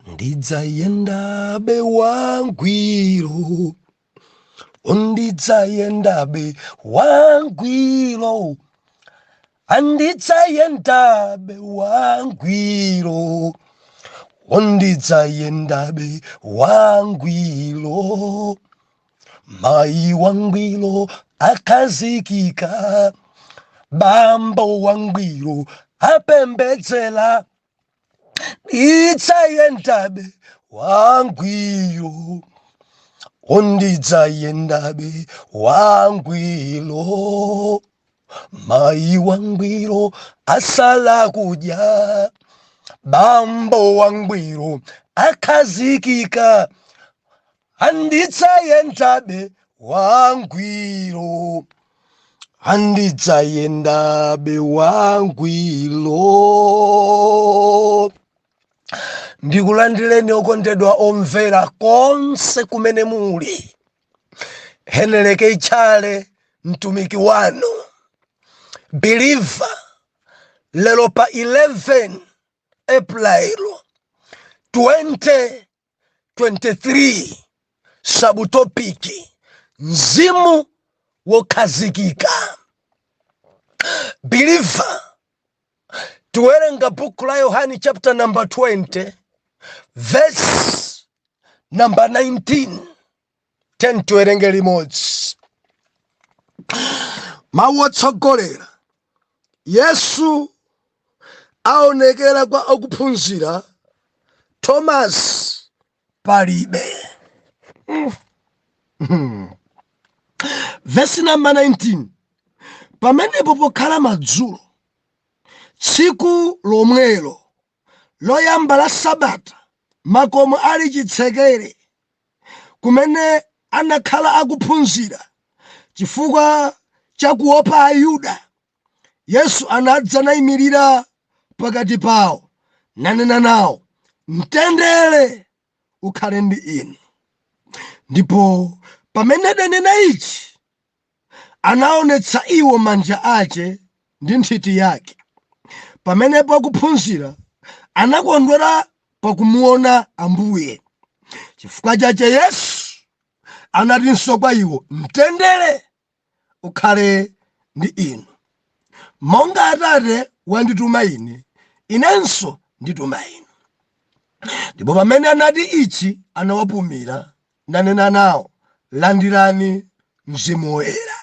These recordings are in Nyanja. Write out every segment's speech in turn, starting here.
Ndidzayenda be wangwiro, ndidzayenda be wangwiro, ndidzayenda be wangwiro, ndidzayenda be wangwiro, mai wangwiro Okhadzikikah, bambo wangwiro apembedzera. Ndidzayenda be wangwiro, ndidzayenda be wangwiro, mai wangwiro asala kudya, bambo wangwiro Okhadzikikah, ndidzayenda be wangwiro, ndidzayenda be wangwiro. Ndikulandireni okondedwa omvera konse kumene muli. Heneleke Tchale mtumiki wanu believer, lero pa 11 April 2023, sabutopiki mzimu wokhazikika. Believer, tuwerenga buku la Yohani chapter number 20 verse number 19. 10 tuwerenge limodzi. Mawu otsogolera. Yesu aonekera kwa okuphunzira, Thomas palibe. Verse number 19. Pamenepo pokhala madzulo, tsiku lomwelo loyamba la Sabata, makomo ali chitsekere, kumene anakhala akuphunzira chifukwa cha kuopa Ayuda, Yesu anadza nayimirira pakati pawo, nanena nawo, mtendere ukhale ndi inu. Ndipo pamene adanena ichi, anaonetsa iwo manja ake ndi nthiti yake. Pamenepo akuphunzira anakondwera pakumuona Ambuye. Chifukwa chache Yesu anatinso kwa iwo, mtendere ukhale ndi inu. Monga Atate wandituma ine, inenso ndituma inu. Ndipo pamene anati ichi, anawapumira nanena nawo, landirani Mzimu Woyera.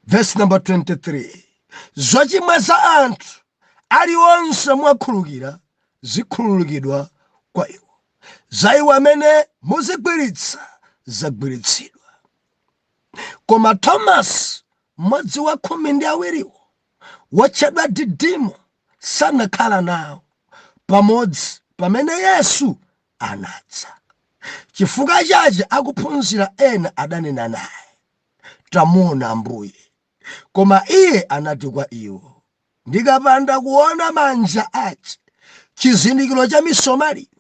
Verse number 23. Zochimwa za anthu aliwonse mwakhululukira zikhululukidwa kwa iwo. Za iwo amene muzigwiritsa zagwiritsidwa. Koma Thomas, mmodzi wa khumi ndi awiriwo, wotchedwa Didimo, sanakhala nawo pamodzi pamene Yesu anadza. Chifukwa chache akuphunzira ena adanena naye, tamuona Ambuye. Koma iye anati kwa iwo, ndikapanda kuona manja ake, chizindikiro cha misomali,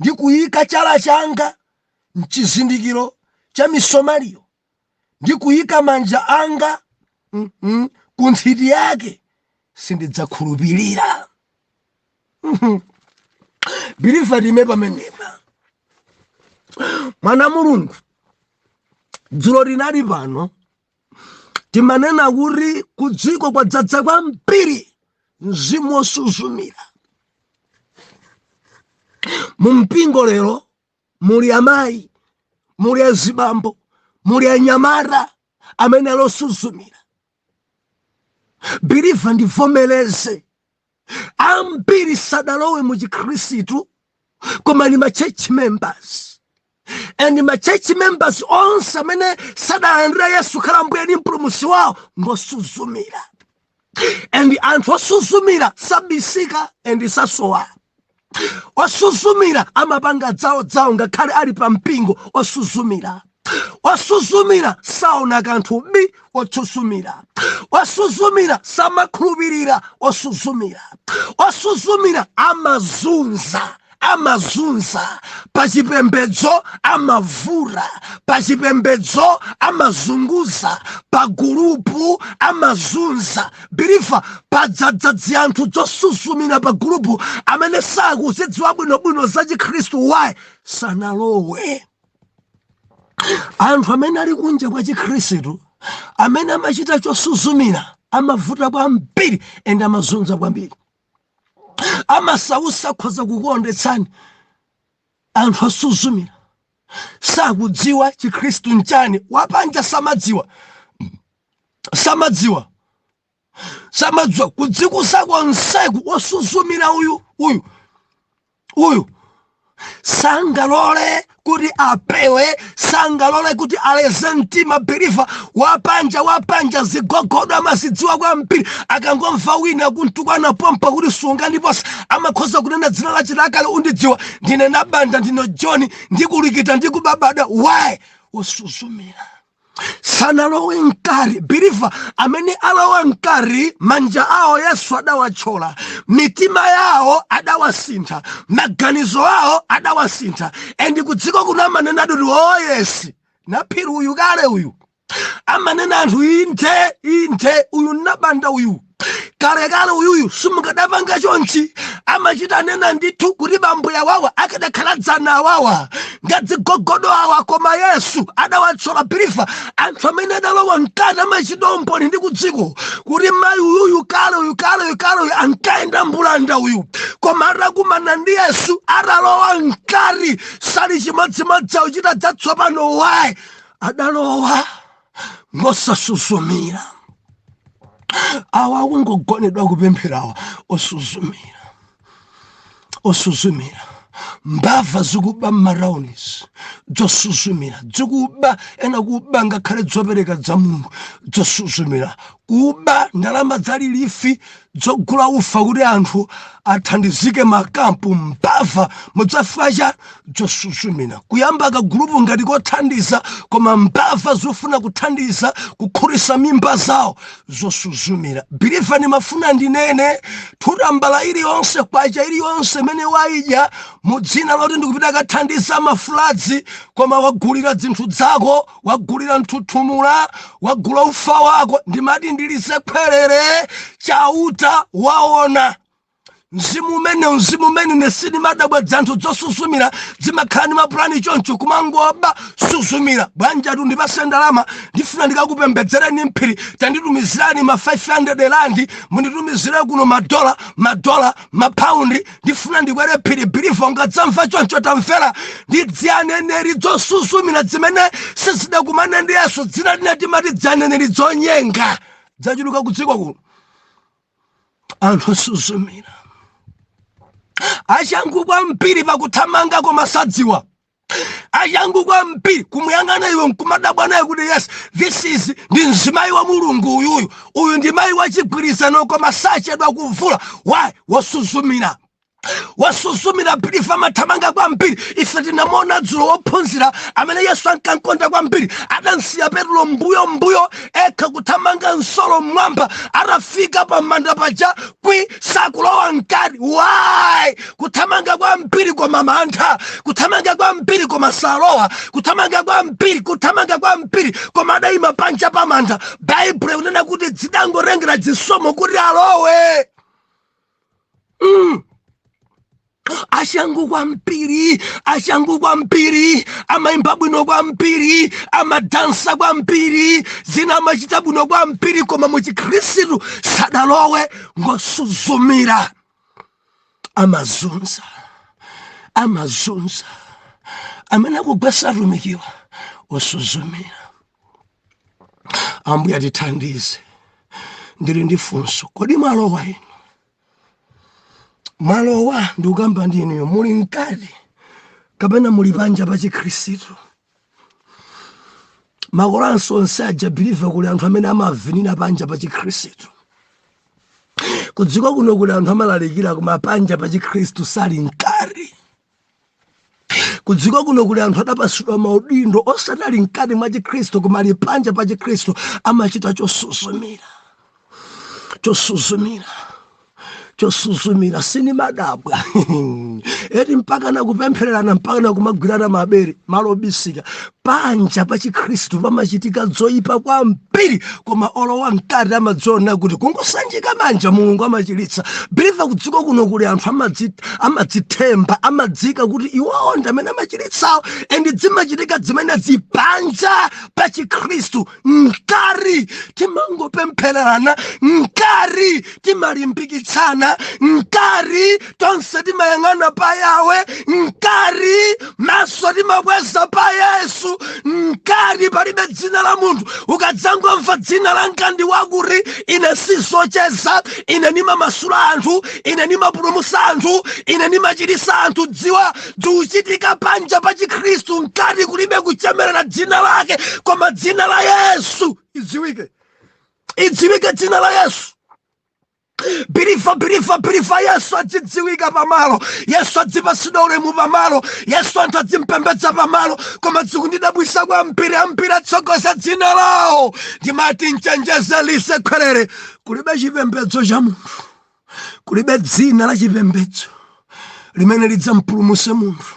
ndikuyika chala changa mchizindikiro cha misomaliyo, ndikuyika manja anga ku nthiti yake, sindidzakhulupirira. Believer lime pamenepa. Mwana Mulungu, dzulo linali pano, timanena kuti kudziko kwadzaza kwambiri mzimu wosuzumira. Mumpingo lero muli amayi, muli azibambo, muli anyamata amene alosuzumira. Believer, ndivomereze, ambiri sadalowe mu Chikhristu, koma ni ma church members. And my church members onse amene sadalandira Yesu khala Mbuye ndi mpulumutsi wawo ngosuzumira. And anthu osuzumira sabisika and sasowa. Osuzumira amapanga dzawo ngakhale ali pa mpingo osuzumira. Osuzumira saona kanthu bi osuzumira. Osuzumira samakhulupirira osuzumira. Osuzumira amazunza amazunza, pachipembedzo amavura, pachipembedzo amazunguza, pagulupu amazunza. Birifa padzadzadzi anthu zosusumira pagulupu amene sakuzidziwa bwinobwino za Chikhristu. Why? Sanalowe. Anthu amene ali kunja kwa Chikhristu, amene amachita chosusumira, amavuta kwambiri ende amazunza kwambiri. Amasausa khoza kukondetsani. Anthu osusumira sakudziwa Chikhristu nchani. Wapanja samadziwa kudzikusa konseku osusumira uyu sangalole kuti apewe, sangalole kuti aleze mtima. Birifa wapanja zigogodo amazidziwa kwambiri. Akangomva wina kuntukwana pompa kuti sunga ndiposa, amakhoza kunena dzina la chilakale, undidziwa, ndine Nabanda, ndine John, ndikulikita, ndikubabada. Why? Osusumira. Sanalowe nkari. Birifa amene alowa nkari, manja awo Yesu adawachola, mitima yawo adawasintha, maganizo awo adawasintha. Endi kudziko kuna amanena ati oh yes, naphiri uyu kale uyu. Amanena anthu inte uyu Nabanda uyu kale uyuyu simukadapanga chonchi. Amachita nena ndithu kuti bambuya wawa akadakhaladzana wawa ngadzigogodo awa, koma Yesu adawachola. Birifa anthu amene adalowa mkati amachita umboni ndi kudziko kuti mayi uyuyu kale uyu ankaenda mbulanda uyu, koma atakumana ndi Yesu adalowa mkati sali chimodzimodzi uchita dzatsopano. Why? Adalowa ngosasusumira. Awa ungogonedwa kupempherawa osuzumira. Mbava zikuba maraunis zosusumira, zikuba ena kuba ngakhale zopereka za Mulungu zosusumira, kuba ndalama zalilifi zogula ufa kuti anthu athandizike makampu. Mbava mudzafika zosusumira. Kuyamba kagulupu ngati kothandiza, koma mbava zofuna kuthandiza kukhulisa mimba zawo zosusumira. Birifa nimafuna ndinene thutambala iliyonse kwacha iliyonse mene waidya mudzina loti ndikupita kathandiza mafuladzi, koma wagulira zinthu zako, wagulira mthuthumula, wagula ufa wako, ndimati ndilise khwerere chauta waona. Mzimu umene nesini madabwa dzanthu zosusumira zimakhala ndi mapulani choncho kumangoba susumira. Bwanja tu ndipase ndalama, ndifuna ndikakupembedzereni mphiri, tanditumizirani ma 500 rand, munditumizire kuno madola, mapaundi, ndifuna ndikwere phiri. Birifa ungadzamva choncho tamvera ndidzianeneri zosusumira zimene sizidakumana ndi Yesu. Dzina lina timati dzianeneri zonyenga zachuluka kudziko kuno. Anthu osusumira achangu kwambiri pakuthamanga koma sadziwa, achangu kwambiri kumuyang'ana iwe nkumadabwa naye kuti yes, this is ndi mzimayi wa Mulungu uyu ndi mayi wa chigwirizano, koma sachedwa kuvula. Why? Wasusumira. Birifa mathamanga kwambiri. Ife tinamona dzulo wophunzira amene Yesu ankankonda kwambiri, adansiya Petro mbuyo ekha kuthamanga nsolo mwamba, atafika pamanda paja sakulowa mkati. Why? Kuthamanga kwambiri koma mantha, kuthamanga kwambiri koma salowa, kuthamanga kwambiri koma adayima panja pamantha. Baibulo unena kuti zidangorengera zisomo kuti alowe. Achangu kwambiri, amaimba bwino kwambiri, amadansa kwambiri, zina amachita bwino kwambiri, koma mu Chikhristu sadalowe ngosuzumira. Amazunza amene akugwesa alumikiwa osuzumira. Ambuye atithandize. Ndili ndi funso, kodi mwalowa inu? Mwalowa ndikukamba ndi inuyo, muli mkati kapena muli panja pa Chikhristu? Makolanso onse aja Birifa kuli anthu amene amavinira panja pa Chikhristu. Kudziko kuno kuli anthu amalalikira koma panja pa Chikhristu sali mkati. Kudziko kuno kuli anthu adapasidwa maudindo osadali mkati mwa Chikhristu, koma ali panja pa Chikhristu amachita chosuzumira. Sini madabwa eti mpaka na kupemphererana mpaka na kumagwirana mabere malo obisika. Panja pa Chikhristu pamachitika zoyipa kwambiri, koma olowa mkati amadziona kuti kungosanjika manja Mulungu amachilitsa. Believe kudziko kuno kuli anthu amadzithemba, amadzika kuti iwowo ndi amene amachilitsawo, and zimachitika zimene zipanja pa Chikhristu. Nkari timangopemphererana, nkari timalimbikitsana, nkari tonse timayang'ana pa Yawe, nkari maso timabweza pa Yesu, nkari palibe dzina la munthu ukadzangomva dzina langa ndi wakuri, ine sisocheza, ine nimamasula anthu, ine nimapulumutsa anthu, ine nimachilitsa anthu. Dziwa zikuchitika panja pa Chikhristu, nkari kulibe kuchemerera dzina lake, koma dzina la Yesu idziwike dzina la Yesu. Believe Yesu adzidziwika pamalo, Yesu adzipatsidwa ulemu pamalo, Yesu anthu adzimpembedza pamalo, koma zikundidabwitsa kwambiri ambiri atsogoza dzina lawo. Ndimati nchenjeze lise khwerere, kulibe chipembedzo cha munthu, kulibe dzina la chipembedzo limene lidzampulumutse munthu,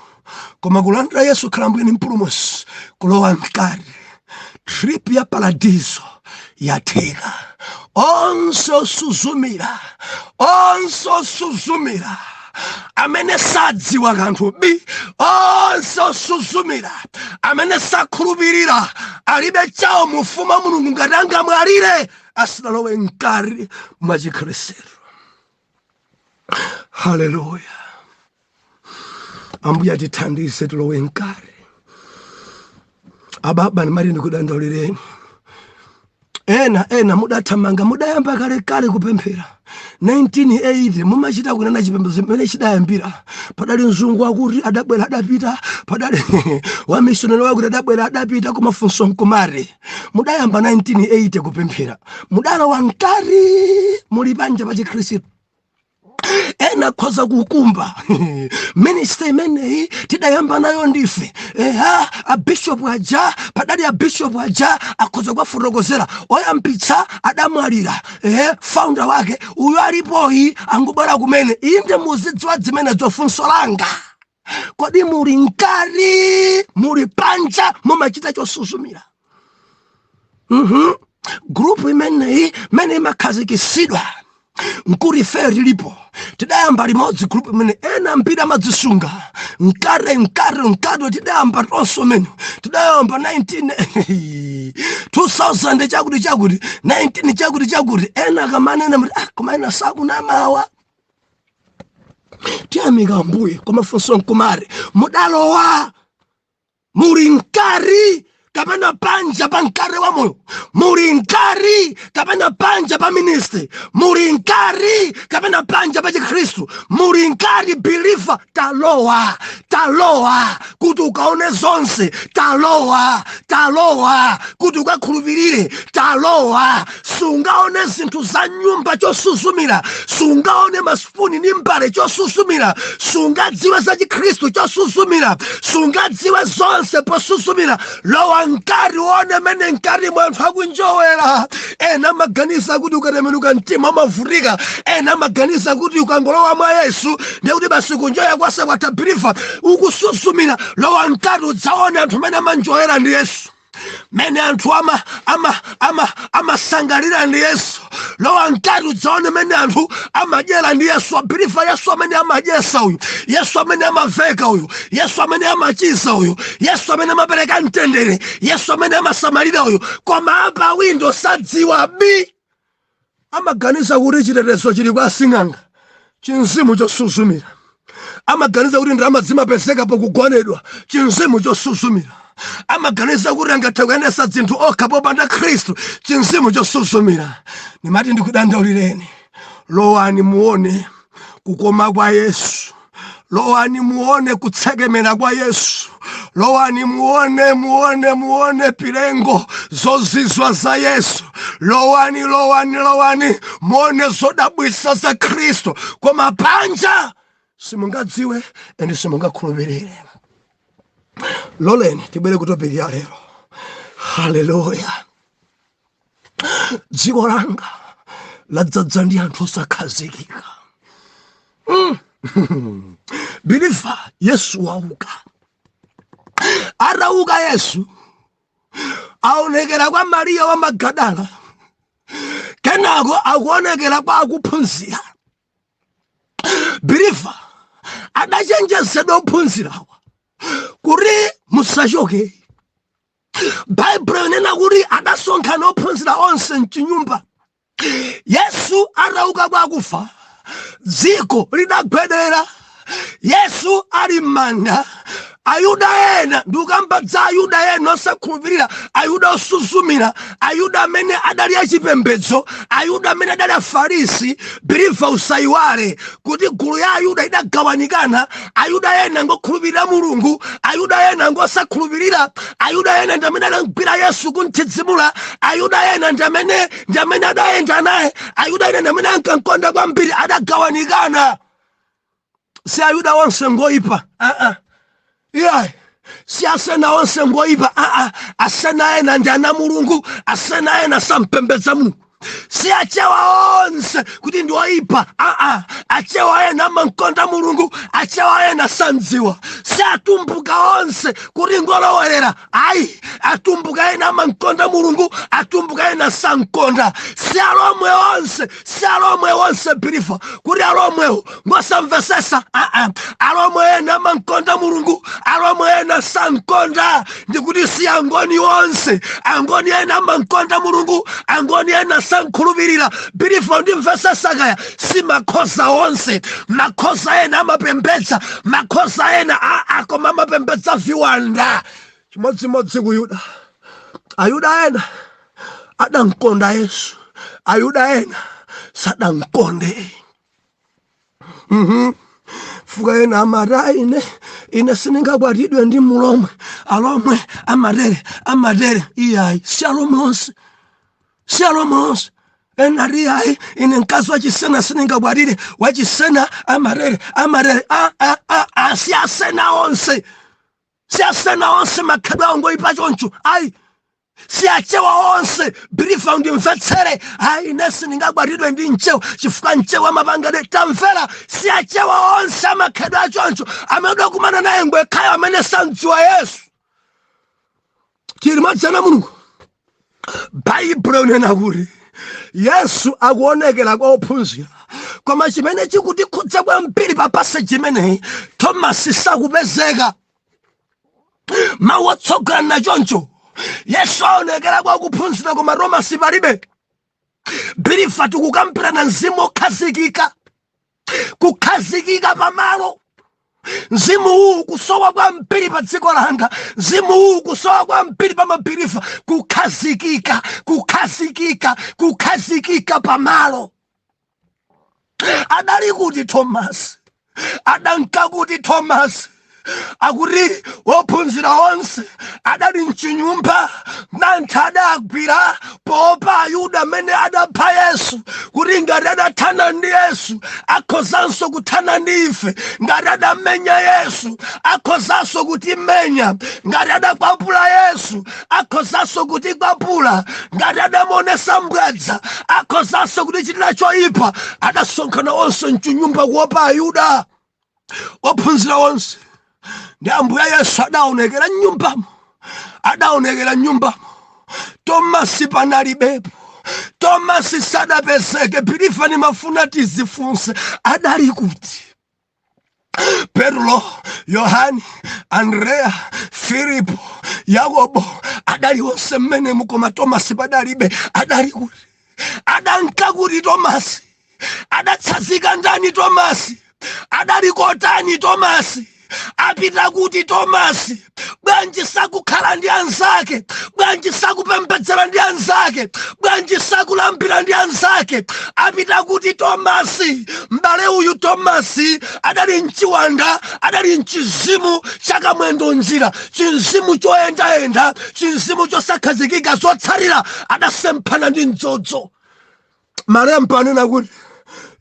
koma kulandira Yesu khala mbwini mpulumutsi, kulowa mkati. Trip ya paradiso yatheka. Onse osuzumira amene sadziwa kanthu bi, onse osuzumira amene sakhulupirira alibe chawo mu ufumu wa Mulungu ngati angamwalire asanalowe mkati mwa Chikhristu. Haleluya. Ambuye atithandize tilowe mkati. Ababa ndimati ndikudandaulireni, ena mudathamanga, mudayamba kale kupemphera 1980 mumachita kunena chipembedzo chimene chidayambira. Padali mzungu wakuti adabwera adapita, padali wamisonero wakuti adabwera adapita, kumafunso mkumari. Mudayamba 1980 kupemphera, mudalowa mkati muli panja pa Chikhristu. Ena khoza kukumba ministry imeneyi tidayamba nayo ndife. A bishop aja, padali a bishop aja akhoza kufotokozera oyambitsa adamwalira, founder wake uyo alipoyi angubwera kumene. Inde muzidziwa zimene zofunso langa, kodi muli mkati muli panja mumachita chosuzumira? Group imeneyi mene imakhazikisidwa nkuri fair lipo, tidayamba limodzi group imene ena mbira madzisunga nkare tidayamba tonso mene, tidayamba 2000 chakuti 19 chakuti ena kamanena koma ena sakunamawa tiyamika Ambuye. Koma funso nkumari, mudalowa muli mkati kapena panja pa mkati wa moyo? Muli mkati kapena panja pa ministry? Muli mkati kapena panja pa Chikhristu? Muli mkati? Believer talowa kuti ukaone zonse, talowa kuti ukakhulupirire, talowa. Sungaone zinthu za nyumba chosuzumira, sungaone masipuni ni mbale chosuzumira, sungadziwe za Chikhristu chosuzumira, sungadziwe zonse posuzumira. Lowa mkati uone mene mkati mwanthu akunjowera. Ena maganiza kuti ukatembenuka mtima umavutika, ena maganiza kuti ukangolowa mwa Yesu ndi kuti basi kunjoya kwase kwatabirifa ukusuzumira. Lowa mkati udzaone anthu mene amanjoyera ndi Yesu, mene anthu amasangalira ndi Yesu. Lowa mkati udzaone mene anthu amadyera ndi Yesu. Abirifa Yesu amene amadyesa uyu, Yesu amene amaveka uyu, Yesu amene amachiza uyu, Yesu amene amapereka mtendere, Yesu amene amasamalira uyu. Koma apa windo sadziwa bi, amaganiza kuti chitetezo chili kwa asing'anga, chinzimu chosuzumira. Amaganiza kuti ndalama zimapezeka pokugonedwa, chinzimu chosuzumira. Amaganiza kuti angathe kuyendetsa zinthu okha popanda Khristu, chinzimu chosuzumira. Ndimati ndikudandaulireni, lowani muone kukoma kwa Yesu, lowani muone kutsekemera kwa Yesu, lowani muone pilengo zozizwa za Yesu, lowani muone zodabwitsa za Khristu. Koma panja simungadziwe ende simungakhulupirire. Loleni tibwere kutopiki ya lero. Haleluya. Dziko langa ladzaza ndi anthu osakhazikika. Believer, Yesu wauka. Arauka Yesu. Aonekera kwa Maria wa Magadala. Kenako akuonekera kwa akuphunzira. Believer, adachenjezedwa ophunzirawa kuri musachoke. Bible inena kuri adasonkhana ophunzira onse mchinyumba. Yesu arauka kwa akufa. Dziko lidagwedera. Yesu ali m'manda. Ayuda ena ndikambadza Ayuda ena osakhulupirira, Ayuda osuzumira, Ayuda amene adali achipembedzo, Ayuda amene adali afarisi. Believer, usayiwale kuti gulu ya Ayuda idagawanikana. Ayuda ena ngokhulupirira Mulungu, Ayuda ena ngosakhulupirira, Ayuda ena ndamene adagwira Yesu kumthidzimula, Ayuda ena ndamene adayenda naye, Ayuda ena ndamene ankankonda kwambiri. Adagawanikana. Si Ayuda onse ngoyipa. Yeah. Si asena onse ngoyipa. Asena ena ndi ana Mulungu, asena ena sampembedza Mulungu. Si achewa onse kuti ndi oyipa. Achewa ena amankonda Mulungu, achewa ena sandziwa. Si atumbuka onse kuti ngolowerera. Ayi, atumbuka ena amankonda Mulungu, atumbuka ena sankonda. Si alomwe onse believer kuti alomwewo ngosamvesesa. Alomwe ena amankonda Mulungu, alomwe ena sankonda. Ndikuti si angoni onse. Angoni ena amankonda Mulungu, angoni ena sankhulupirira. Believer, ndimvesesa kaya si makhosa onse. Makhosa ena amapembedza, makhosa ena akoma amapembedza viwanda. Chimodzimodzi ku Yuda. Ayuda ena adankonda Yesu, Ayuda ena sadankonde. Fuka ena amara ine siningabwaridwe ndi mulomwe. Alomwe amadere iyayi. Si alomwe onse. Si alomwe onse. Enariyayi ine nkazi wachisena siningabwarire. Wachisena amadere. Si asena onse. Si asena onse makadwa ngoyipa choncho. Ayi. Si achewa onse. Believer, ndimvetsere. Ayi, nesi ningabwaridwe ndi mchewa chifukwa mchewa mapangane tamvera. Si achewa onse amakadwa choncho. Amedwa kumana naye ngwekhayo amene sandziwa Yesu. Chilimadzana Mulungu. Bible inena kuti Yesu akuonekera kwa ophunzira. Koma chimene chikutikhudza kwambiri pa passage imeneyi, Tomasi sakupezeka. Mawu otsogolana na choncho. Yesu aonekera kwa kuphunzira koma Tomasi palibe. Believer, tikukambirana mzimu okhazikika. Kukhazikika pamalo. Mzimu huu kusowa kwambiri pa dziko langa. Mzimu huu kusowa kwambiri pa mabeliever. Kukhazikika pamalo. Adali kuti Tomasi. Adanka kuti Tomasi. Akuti ophunzira onse adali mchinyumba nantha adagwira poopa Ayuda amene adapha Yesu kuti ngati adathana ndi Yesu akhozanso kuthana ndi ife. Ngati adamenya Yesu akhozanso kutimenya. Ngati adakwapula Yesu akhozanso kutikwapula. Ngati adamuonesa mbwadza akhozanso kutichitira choyipa. Adasonkhana onse mchinyumba kuopa Ayuda. Ophunzira onse ndi Ambuye Yesu adaonekera nyumbamo. Tomasi panalibepo. Tomasi sadapezeke. Believer, nimafuna tizifunse adali kuti. Petro, Yohani, Andrea, Filipo, Yakobo adali onse mmene mukoma Tomasi padalibe. Adali kuti. Adanka kuti Tomasi. Adatsazika ndani Tomasi. Adali kotani Tomasi. Apita kuti Tomasi. Bwanji sakukhala ndi anzake. Bwanji sakupembedzera ndi anzake. Bwanji sakulambira ndi anzake. Apita kuti Tomasi. Mbale uyu Tomasi adali mchiwanda, adali mchizimu chakamwendo njira. Chinzimu choyenda, chinzimu chosakhazikika zotsarira. Adasemphana ndi mdzodzo. Malemba anena kuti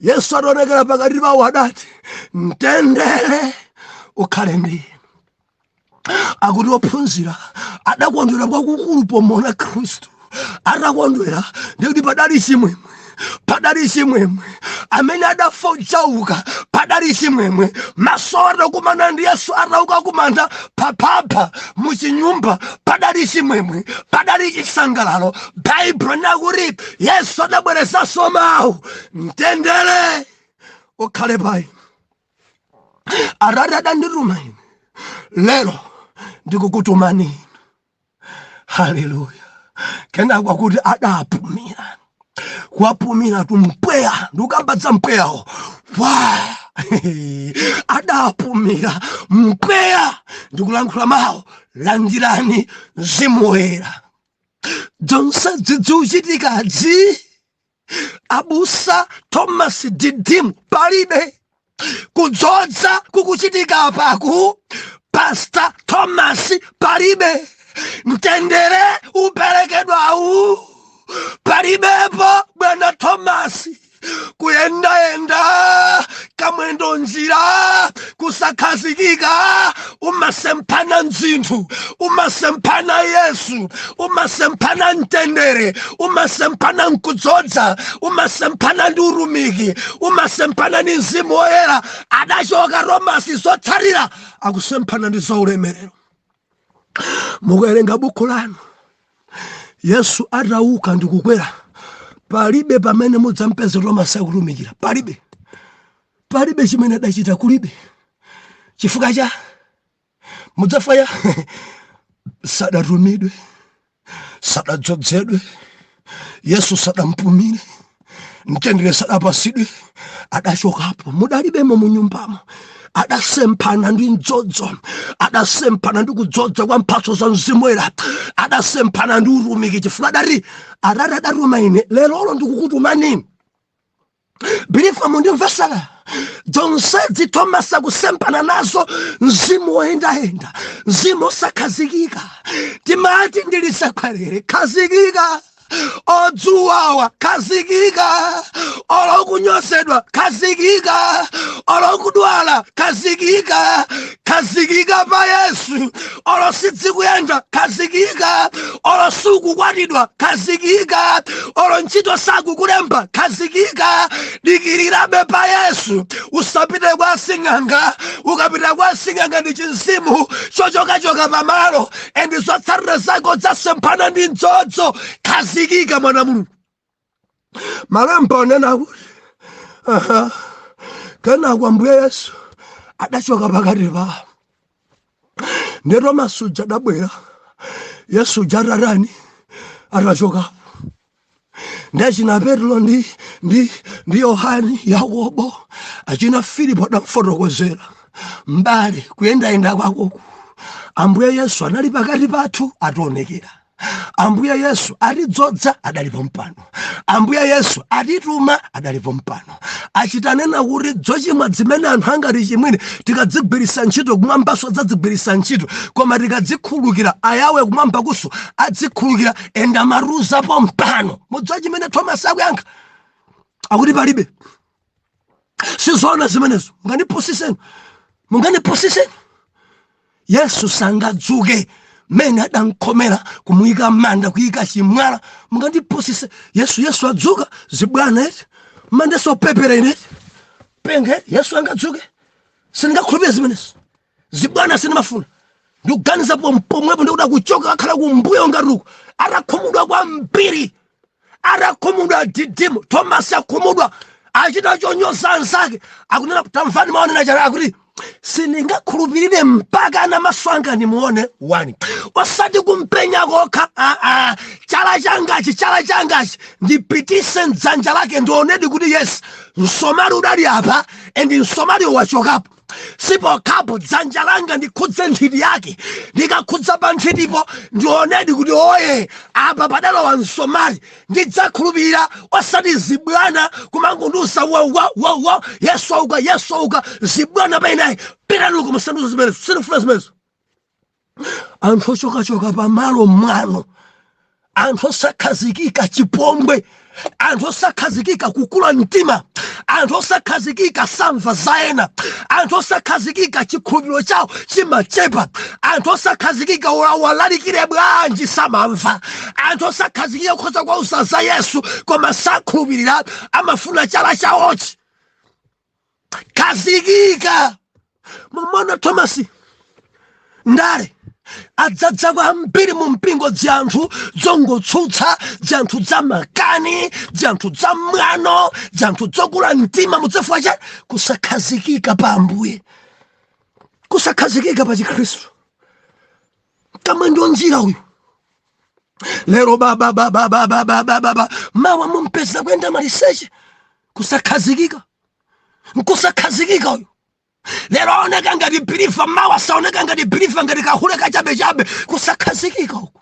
Yesu adaonekera pakati pawo adati, mtendere ukhale ndi inu. Akuti ophunzira adakondwera kwakukulu pomona Khristu. Adakondwera ndikuti padali chimwemwe. padali chimwemwe, amene adafa uchauka padali chimwemwe, maso adakumana ndi Yesu atauka kumanda papapa muchinyumba padali chimwemwe, padali chisangalalo. Baibulo nakuti Yesu adabweresanso mawu, mtendere ukhale pa inu. Atate adandituma ine, lero ndikukutumani inu. Haleluya. Kenako kuti adapumira, kuwapumira tumpweya ndikukambadza mpweyawo adapumira mpweya ndikulankhula mawu, landirani Mzimu Woyera. Zonse zidziuchitikadzi abusa Thomas Didimu palibe kudzodza kukuchitika apaku, Pastor Thomas palibe, mtendere uperekedwawu palibepo. Bwana Thomas kuyendayenda kamwendo njira kusakhazikika, umasemphana nzinthu, umasemphana Yesu, umasemphana mtendere, umasemphana nkudzodza, umasemphana ndi urumiki, umasemphana ndi Mzimu Woyera. Adachoka Tomasi zotsatira akusemphana ndi zaulemerero. Mukuwerenga buku lanu, Yesu atauka ndikukwera, palibe pamene mudzampeze Tomasi akulumikira. Palibe chimene adachita, kulibe. Chifukwa cha mudzafaya sadatumidwe, sadadzozedwe, Yesu sadampumire, mtendere sadapasidwe, adachokapo. Mudalibemo munyumbamo, adasemphana ndi mdzodzo, adasemphana ndi kudzodza kwa mphatso za Mzimu Woyera, adasemphana ndi urumiki. Chifukwa adati Atate adatuma ine, lero ndikukutumani. Bilifa mundimvesera, zonse Tomasi akusemphana nazo Mzimu woyendayenda, Mzimu wosakhazikika. Timati ndilisekhwerere, khazikika. Odzuwawa khazikika, olokunyosedwa khazikika, olokudwala khazikika, khazikika pa Yesu. Olositsikuyenda khazikika, olosukukwatidwa khazikika, olontchito sakukulemba khazikika. Dikirirabe pa Yesu, usapite kwa sing'anga. Ukapita kwa sing'anga ndi chinzimu chochokachoka pamalo, endi zotsatira zako zasemphana ndi mdzodzo. Khazikika mwana Mulungu. Malemba onena kuti kenako Ambuye Yesu adachoka pakati pawo. Ndi Tomasi uja adabwera, Yesu uja atatani atachokapo. Ndi achina Petro ndi Yohani, Yakobo, achina Filipo adamufotokozera, mbale kuyendayenda kwakoku Ambuye Yesu anali pakati pathu ationekera. Ambuye Yesu atidzodza adalipo mpano. Ambuye Yesu atituma adalipo mpano. Achitanena kuti zochimwa zimene anthu angati chimwene tikadzigwirisa ntchito kumwambaso adzadzigwirisa ntchito, koma tikadzikhulukira ayawe kumwamba kuso adzikhulukira enda maruzapo mpano. Mudziwa chimene Tomasi akuyankha akuti palibe. Sizona zimenezo, munganipusiseni. Yesu sangadzuke mene adankomera kumuyika manda, kuyika chimwala. Mungandipusise Yesu adzuka zibwana eti mandeso pepera ineti penge Yesu angadzuke. Sindingakhulupirira zimenezo. Zibwana sinimafuna. Ndikuganiza pomwepo ndikuda kuchoka akhala kumbuyo ngatuko. Atakhumudwa kwambiri, atakhumudwa Didimu. Tomasi akhumudwa, achita chonyoza anzake. Akunena tamvani maonena chara akuti sindingakhulupirire mpaka na maso anga ndimuone wani. Osati kumpenya kokha, chala changachi ndipitise mdzanja lake ndionedi kuti yes, Msomali udali apa endi Msomali wachokapo. Sipo kapo dzanja langa ndikhudze nthiti yake, ndikakhudza pa nthitipo ndionedi kuti oye apa padalo wa Msomali. Ndidzakhulupirira, osati zibwana kumangundusa wa Yesu auka zibwana painayi pitanuko musanduzo zimenezo. Sindifuna zimenezo. Anthu ochokachoka pamalo mwano, anthu osakhazikika chipongwe, anthu osakhazikika kukula mtima, anthu osakhazikika samva zaena, anthu osakhazikika chikhulupiriro chawo chimachepa, anthu osakhazikika walalikire bwanji samamva, anthu osakhazikika kukhoza kwausa za Yesu koma sakhulupirira, amafuna chala chawochi. Khazikika. Mumona Thomasi ndale adzadza kwambiri mu mpingo dzanthu zongotsutsa, dzanthu za makani, dzanthu za mwano, dzanthu dzokula mtima mudzafuna chani? Kusakhazikika pa Ambuye, kusakhazikika pa Chikhristu. Kamwe ndio njira uyu. Lero baba mawa mumpeza kwenda maliseche kusakhazikika, kusakhazikika uyu. Lero oneka ngati bilifa, mawa saoneka ngati bilifa, ngati kahule kachabe kusakhazikika uku.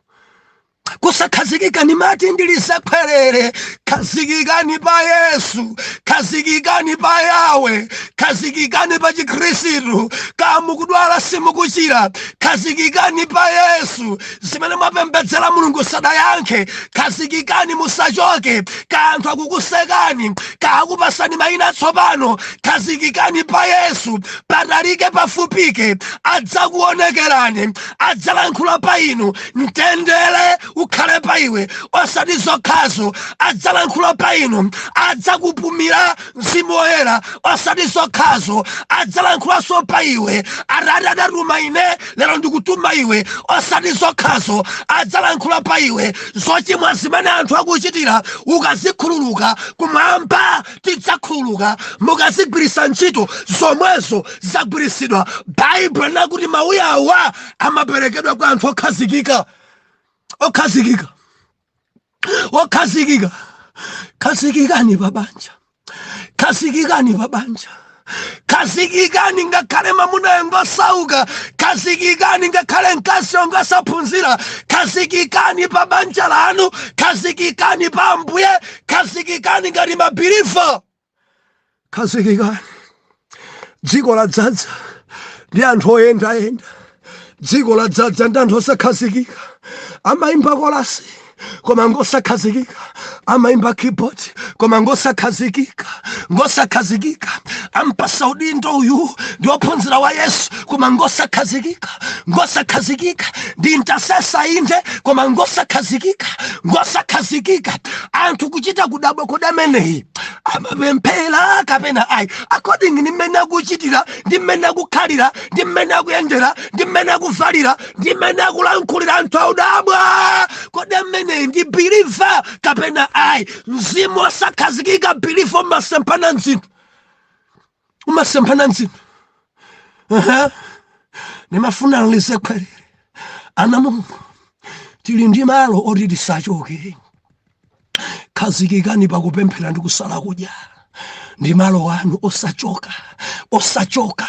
Kusakhazikika ni mati ndilisekhwerere. Khazikikani pa Yesu, khazikikani pa Yawe, khazikikani pa Chikhristu. Kamukudwala simukuchira, khazikikani pa Yesu. Zimene mwapembedzera Mulungu sadayankhe, khazikikani musachoke. Kanthu akukusekani, kakupasani mayina atsopano, khazikikani pa Yesu. Patalike pafupike, adzakuonekerani, adzalankhula pa inu, mtendere ukhale pa iwe, osati zokhazo. Adzalankhula pa inu, adzakupumira Mzimu Woyera, osati zokhazo. Adzalankhulaso pa iwe, Atate adatuma ine, lero ndikutuma iwe, osati zokhazo. Adzalankhula pa iwe, zochimwa zimene anthu akuchitira, ukazikhululuka kumwamba tidzakhululuka. Mukazigwiritsa ntchito zomwezo zagwiritsidwa. Baibulo nakuti mawu awa amaperekedwa kwa anthu okhazikika. Okhazikika, okhazikika. Khazikikani pabanja, khazikikani pabanja, khazikikani ngakhale mamuna ngosauka, khazikikani ngakhale mkazi ngosaphunzira, khazikikani pabanja lanu, khazikikani pa Ambuye, khazikikani ngati mabirifa. Khazikikani. Dziko ladzaza ndi anthu oyendayenda, dziko ladzaza ndi anthu osakhazikika. Amaimba kolasi koma ngosakhazikika, amaimba keyboard koma ngosakhazikika, ngosakhazikika. Ampasa udindo uyu ndi ophunzira wa Yesu koma ngosakhazikika, ngosakhazikika. Ndi intercessor inde koma ngosakhazikika, ngosakhazikika. Anthu kuchita kudabwa kodameneyi amapemphera kapena ayi according ni mmene akuchitira, ndi mmene akukhalira, ndi mmene akuyendera, ndi mmene akuvalira, ndi mmene akulankhulira. Anthu audabwa kodameneyi ndi believer kapena ayi. Mzimu osakhazikika believer umasempana mzinthu, umasempana mzinthu. Nimafuna lisekhwerere ana Mulungu, tili ndi malo oti tisachoke. Khazikikani pakupemphera ndi kusala kudya. Ndi malo wanu osachoka, osachoka,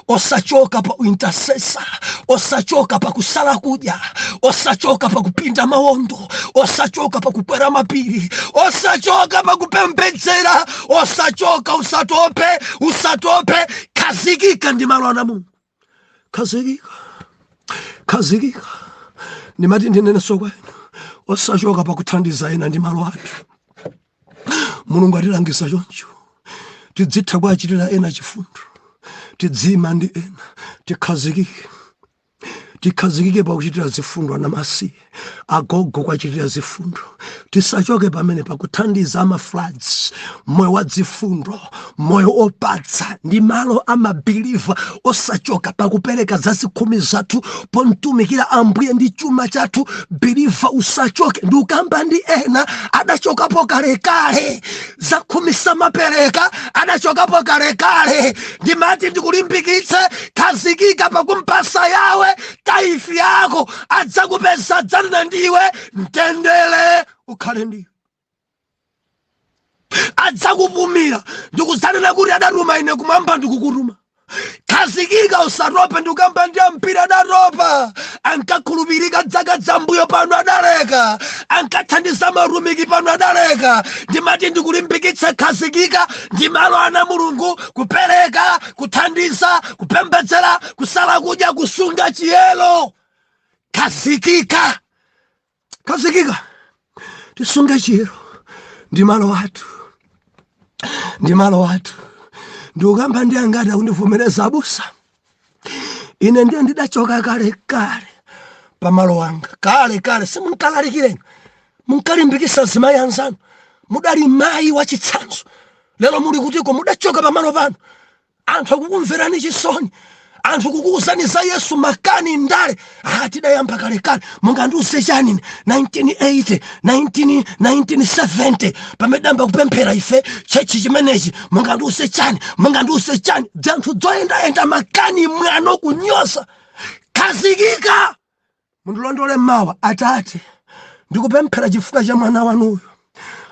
osachoka pa intercessor, osachoka pa kusala kudya, osachoka pa kupinda mawondo, osachoka pa kukwera mapiri, osachoka pa kupembedzera, osachoka. Usatope, usatope. Khazikika ndi malo ana Mulungu. Khazikika, khazikika. Ndimati ndinenso kwa inu, osachoka pa kuthandiza ena ndi malo athu. Mulungu atilangisa choncho, tidzitha kuachitira ena chifundo, tidzima ndi ena, tikhazikike. Tikhazikike pa kuchitira zifundo anamasiye, agogo kwachitira zifundo. Tisachoke pamene pakuthandiza ama-floods, moyo wa zifundo, moyo opatsa. Ndi malo amabiliva. Osachoka pakupereka zazikhumi zathu pontumikira Ambuye ndi chuma chathu. Biliva usachoke. Ndi ukamba ndi ena adachokapo kalekale, zakhumi samapereka adachokapo kalekale. Ndimati ndikulimbikitse, khazikika pakumpasa Yawe taifi yako, adzakupeza dzana ndiwe, mtendere ukhale ndiwe. Adzakupumira. Ndikuzanena kuti adatuma ine kumwamba ndikukuruma. Khazikika usatope. Ndikamba ndi mpira adatopa. Ankakhulupirika dzaka dzambuyo pano adaleka, ankathandiza marumiki pano adaleka. Ndimati ndikulimbikitse, khazikika. Ndi malo ana Mulungu, kupereka, kuthandiza, kupembedzera, kusala kudya, kusunga chiyelo. Khazikika, khazikika. Tisunge chiyelo, ndi malo athu, ndi malo athu. Ndikukamba ndi angati akundivomereza abusa, ine ndiye ndidachoka kale kale pamalo anga kale. Simunkalalikire, munkalimbikisa zimayi anzanu, mudali mayi wachitsanzo. Lero muli kutiko mudachoka pamalo pano, anthu akukumverani chisoni, anthu kukuuzani za Yesu makani ndale. Tidayamba kale mungandiuze chani 1980 1970 pamedamba kupemphera ife chechi chimenechi, mungandiuze chani dzanthu zoyenda makani mwano kunyosa. Khadzikika mundilondole mawa. Atate, ndikupemphera chifukwa cha mwana wanuyo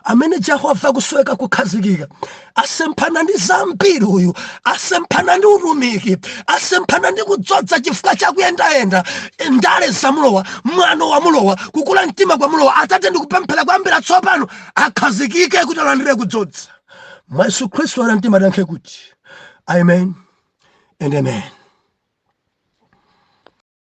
amene Jehova kusweka kukhadzikika, asemphana ndi zambiri uyu, asemphana ndi utumiki, asemphana ndi kudzodza chifukwa cha kuyendayenda, ndale zamulowa, mwano wamulowa, kukula mtima kwa mulowa. Atate, ndikupemphera kwambira tsopano akhadzikike kuti alandire kudzodza. Mwa Yesu Khristu ana mtima tankhe kuti amen and amen.